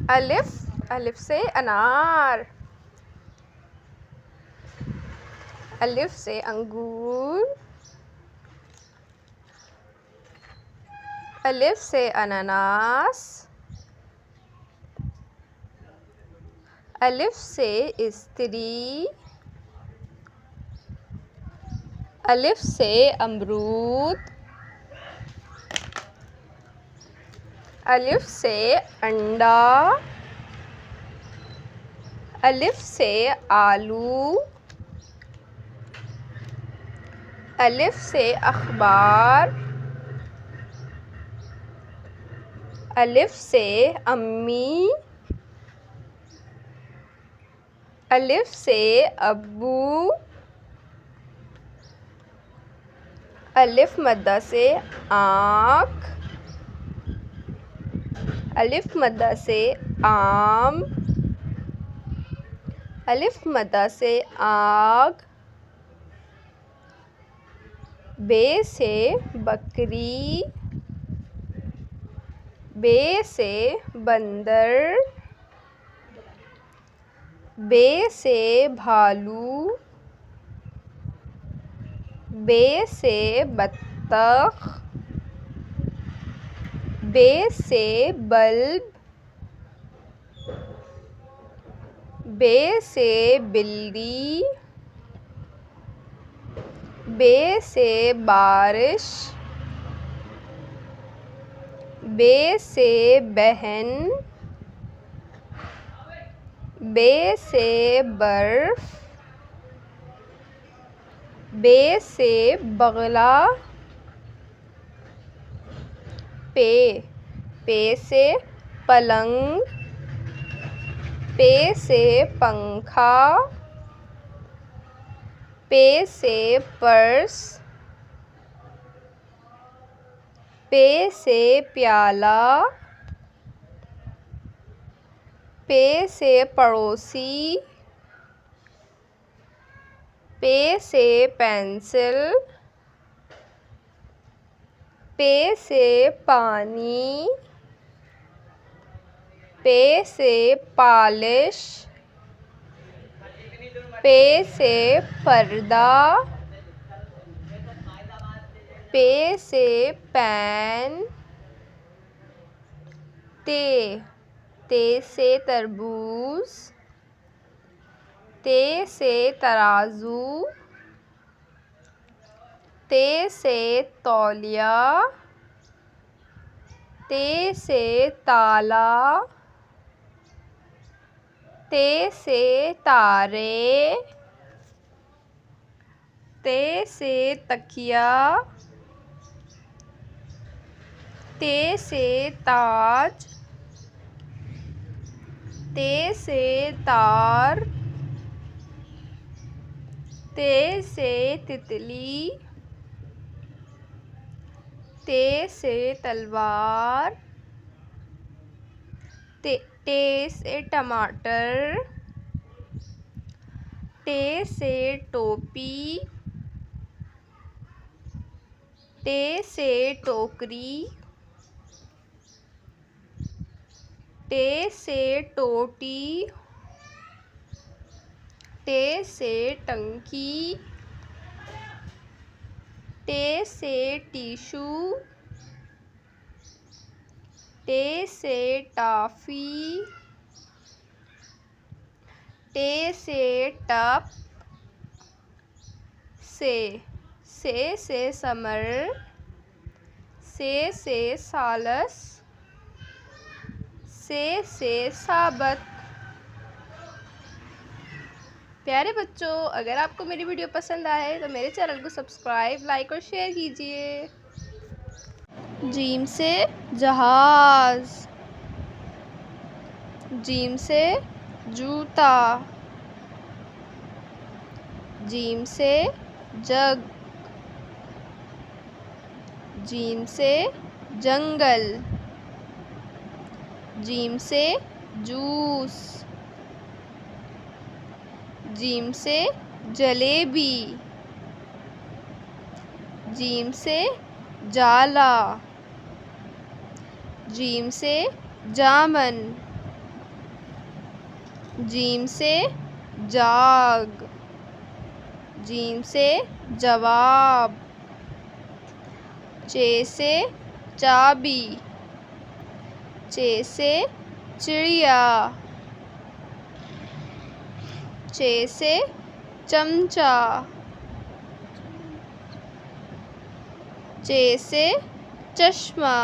الف، الف سے انار، الف سے انگور، الف سے اناناس، الف سے استری، الف سے امرود، الف سے انڈا، الف سے آلو، الف سے اخبار، الف سے امی، الف سے ابو، الف مدہ سے آنکھ، الف مدہ سے آم، الف مدہ سے آگ، بے سے بکری، بے سے بندر، بے سے بھالو، بے سے بطخ، بے سے بلب، بے سے بلی، بے سے بارش، بے سے بہن، بے سے برف، بے سے بغلہ، پے سے پلنگ، پے سے پنکھا، پے سے پرس، پے سے پیالہ، پے سے پڑوسی، پے سے پینسل، پے سے پانی، پے سے پالش، پے سے پردہ، پے سے پین، تے سے تربوز، تے سے ترازو، تے سے تولیہ، تے سے تالا، تے سے تارے، تے سے تکیہ، تے سے تاج، تے سے تار، تے سے تتلی، تے سے تلوار، ٹے سے ٹماٹر، ٹے سے ٹوپی، ٹے سے ٹوکری، ٹے سے ٹوٹی، ٹے سے ٹنکی، ٹے سے ٹیشو، ٹے سے ٹافی، ٹے سے ٹپ، سے سمر، سے سالس، سے ثابت۔ پیارے بچوں، اگر آپ کو میری ویڈیو پسند آئے تو میرے چینل کو سبسکرائب، لائک اور شیئر کیجیے۔ جیم سے جہاز، جیم سے جوتا، جیم سے جگ، جیم سے جنگل، جیم سے جوس، جیم سے جلیبی، جیم سے جالا، جیم سے جامن، جیم سے جاگ، جیم سے جواب، چے سے چابی، چے سے چڑیا، چے سے چمچا، چے سے چشمہ،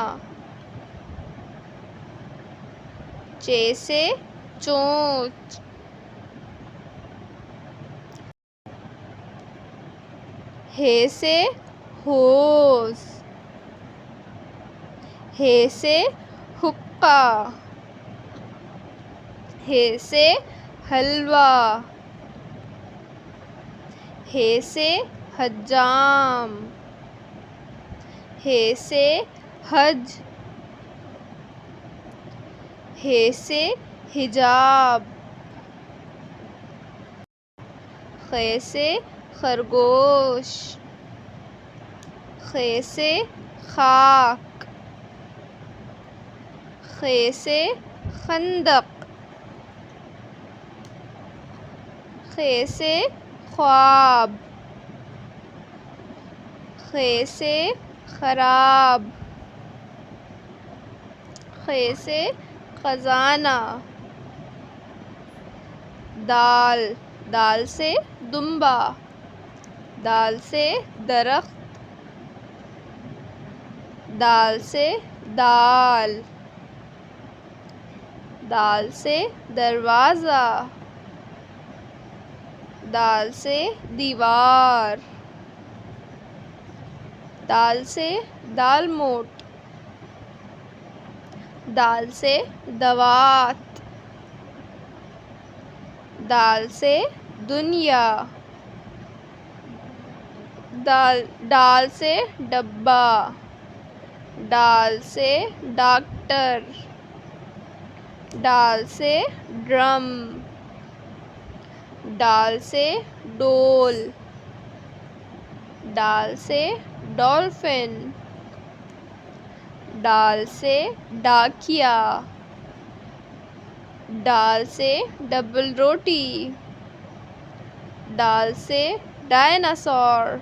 چے سے چونچ، ہے سے ہوس، ہے سے حقہ، ہے سے حلوہ، ہے سے حجام، ہے سے حج، ہے سے حجاب، خ سے خرگوش، خ سے خاک، خ سے خندق، خ سے خواب، خ سے خراب، خ سے خزانہ، دال، دال سے دمبا، دال سے درخت، دال سے دال، دال سے دروازہ، دال سے دیوار، دال سے دال موٹ، دال سے دوات، دال سے دنیا، ڈال سے ڈبہ، ڈال سے ڈاکٹر، ڈال سے ڈرم، ڈال سے ڈول، ڈال سے ڈولفن، ڈال سے ڈاکیا، ڈال سے ڈبل روٹی، ڈال سے ڈائناسور،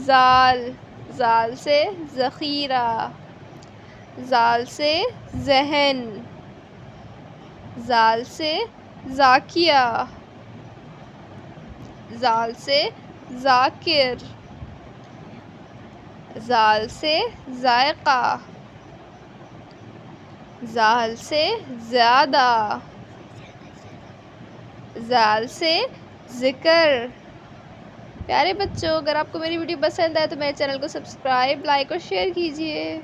زال، زال سے ذخیرہ، زال سے ذہن، زال سے زاکیہ، زال سے ذاکر، زال سے ذائقہ، زال سے زیادہ، زال سے ذکر۔ پیارے بچوں، اگر آپ کو میری ویڈیو پسند ہے تو میرے چینل کو سبسکرائب، لائک اور شیئر کیجیے۔